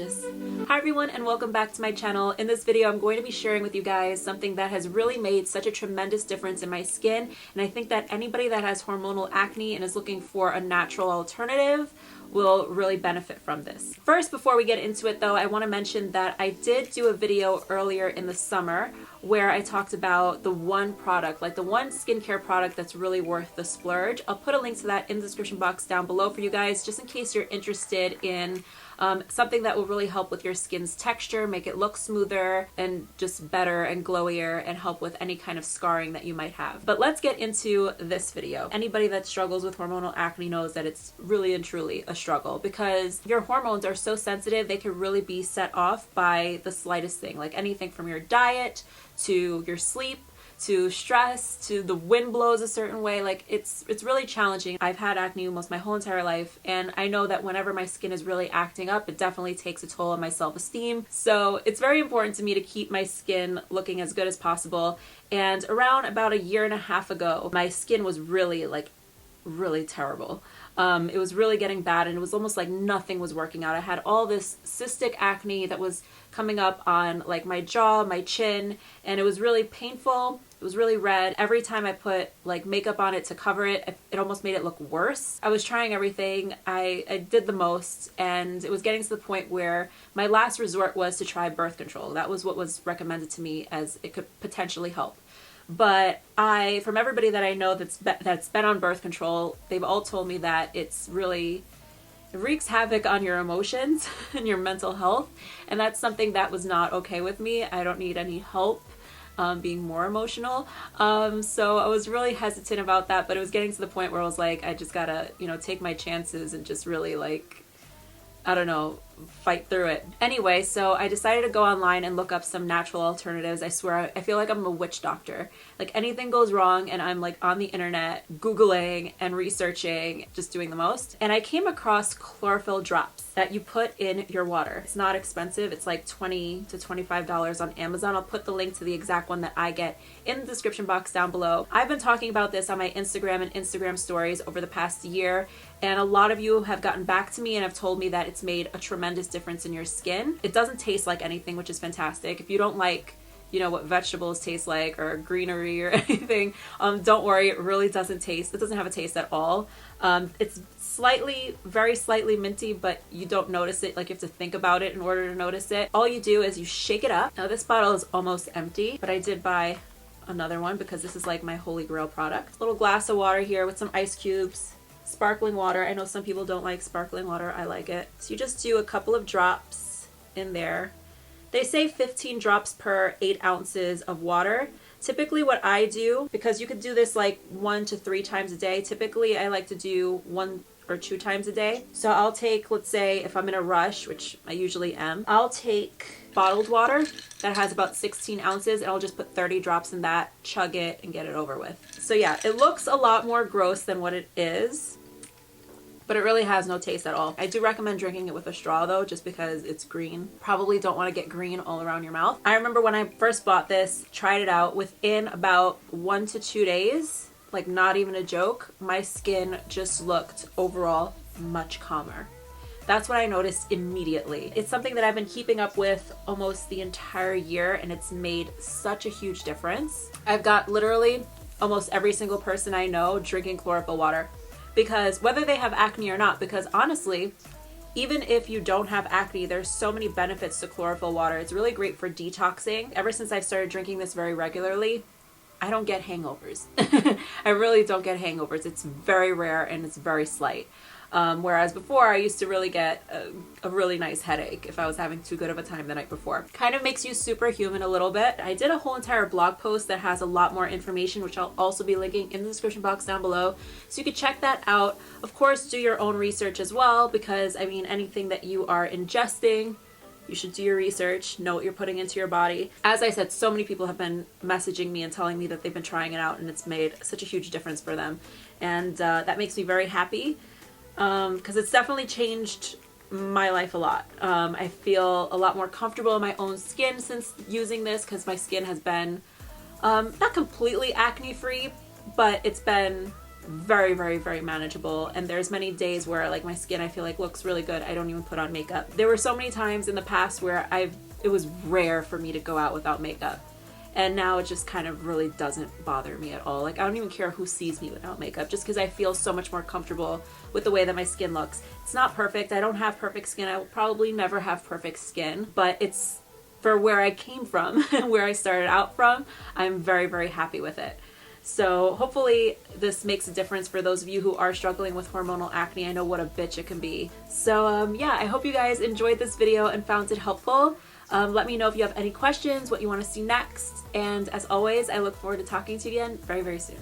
gorgeous. Hi everyone and welcome back to my channel. In this video I'm going to be sharing with you guys something that has really made such a tremendous difference in my skin, and I think that anybody that has hormonal acne and is looking for a natural alternative will really benefit from this. First, before we get into it though, I want to mention that I did do a video earlier in the summer where I talked about the one product, like the one skincare product that's really worth the splurge. I'll put a link to that in the description box down below for you guys, just in case you're interested in something that will really help with your skin's texture, make it look smoother and just better and glowier, and help with any kind of scarring that you might have. But let's get into this video. Anybody that struggles with hormonal acne knows that it's really and truly a struggle because your hormones are so sensitive. They can really be set off by the slightest thing, like anything from your diet to your sleep to stress to the wind blows a certain way. Like it's really challenging. I've had acne almost my whole entire life, and I know that whenever my skin is really acting up, it definitely takes a toll on my self-esteem. So it's very important to me to keep my skin looking as good as possible. And around about a year and a half ago, my skin was really terrible. It was really getting bad, and it was almost like nothing was working out. I had all this cystic acne that was coming up on like my jaw, my chin, and it was really painful. It was really red. Every time I put like makeup on it to cover it, it almost made it look worse. I was trying everything. I did the most, and it was getting to the point where my last resort was to try birth control. That was what was recommended to me as it could potentially help. But from everybody that I know that's been on birth control, they've all told me that it wreaks havoc on your emotions and your mental health, and that's something that was not okay with me. I don't need any help being more emotional. So I was really hesitant about that, but it was getting to the point where I was like, I just gotta, take my chances and just really fight through it. Anyway, so I decided to go online and look up some natural alternatives. I swear, I feel like I'm a witch doctor. Like anything goes wrong and I'm like on the internet, Googling and researching, just doing the most. And I came across chlorophyll drops that you put in your water. It's not expensive. It's like $20 to $25 on Amazon. I'll put the link to the exact one that I get in the description box down below. I've been talking about this on my Instagram and Instagram stories over the past year, and a lot of you have gotten back to me and have told me that it's made a tremendous difference in your skin. It doesn't taste like anything, which is fantastic. If you don't like, what vegetables taste like or greenery or anything, don't worry, it really doesn't taste. It doesn't have a taste at all. It's very slightly minty, but you don't notice it. Like you have to think about it in order to notice it. All you do is you shake it up. Now this bottle is almost empty, but I did buy another one because this is like my holy grail product. Little glass of water here with some ice cubes. Sparkling water. I know some people don't like sparkling water. I like it. So you just do a couple of drops in there. They say 15 drops per 8 ounces of water. Typically what I do, because you could do this like 1 to 3 times a day, typically I like to do 1 or 2 times a day. So I'll take, let's say if I'm in a rush, which I usually am, I'll take bottled water that has about 16 ounces and I'll just put 30 drops in that, chug it, and get it over with. So yeah, it looks a lot more gross than what it is, but it really has no taste at all. I do recommend drinking it with a straw though, just because it's green. Probably don't want to get green all around your mouth. I remember when I first bought this, tried it out, within about 1 to 2 days, like not even a joke, my skin just looked overall much calmer. That's what I noticed immediately. It's something that I've been keeping up with almost the entire year, and it's made such a huge difference. I've got literally almost every single person I know drinking chlorophyll water, because whether they have acne or not, because honestly, even if you don't have acne, there's so many benefits to chlorophyll water. It's really great for detoxing. Ever since I've started drinking this very regularly, I don't get hangovers. I really don't get hangovers. It's very rare and it's very slight. Whereas before I used to really get a really nice headache if I was having too good of a time the night before. Kind of makes you superhuman a little bit. I did a whole entire blog post that has a lot more information, which I'll also be linking in the description box down below. So you can check that out. Of course, do your own research as well, because I mean, anything that you are ingesting, you should do your research, know what you're putting into your body. As I said, so many people have been messaging me and telling me that they've been trying it out and it's made such a huge difference for them. And that makes me very happy. Because it's definitely changed my life a lot. I feel a lot more comfortable in my own skin since using this, because my skin has been not completely acne free, but it's been very, very, very manageable. And there's many days where like my skin I feel like looks really good. I don't even put on makeup. There were so many times in the past where it was rare for me to go out without makeup. And now it just kind of really doesn't bother me at all. Like, I don't even care who sees me without makeup, just because I feel so much more comfortable with the way that my skin looks. It's not perfect. I don't have perfect skin. I will probably never have perfect skin, but it's for where I came from and where I started out from. I'm very, very happy with it. So hopefully this makes a difference for those of you who are struggling with hormonal acne. I know what a bitch it can be. So yeah, I hope you guys enjoyed this video and found it helpful. Let me know if you have any questions, what you want to see next. And as always, I look forward to talking to you again very, very soon.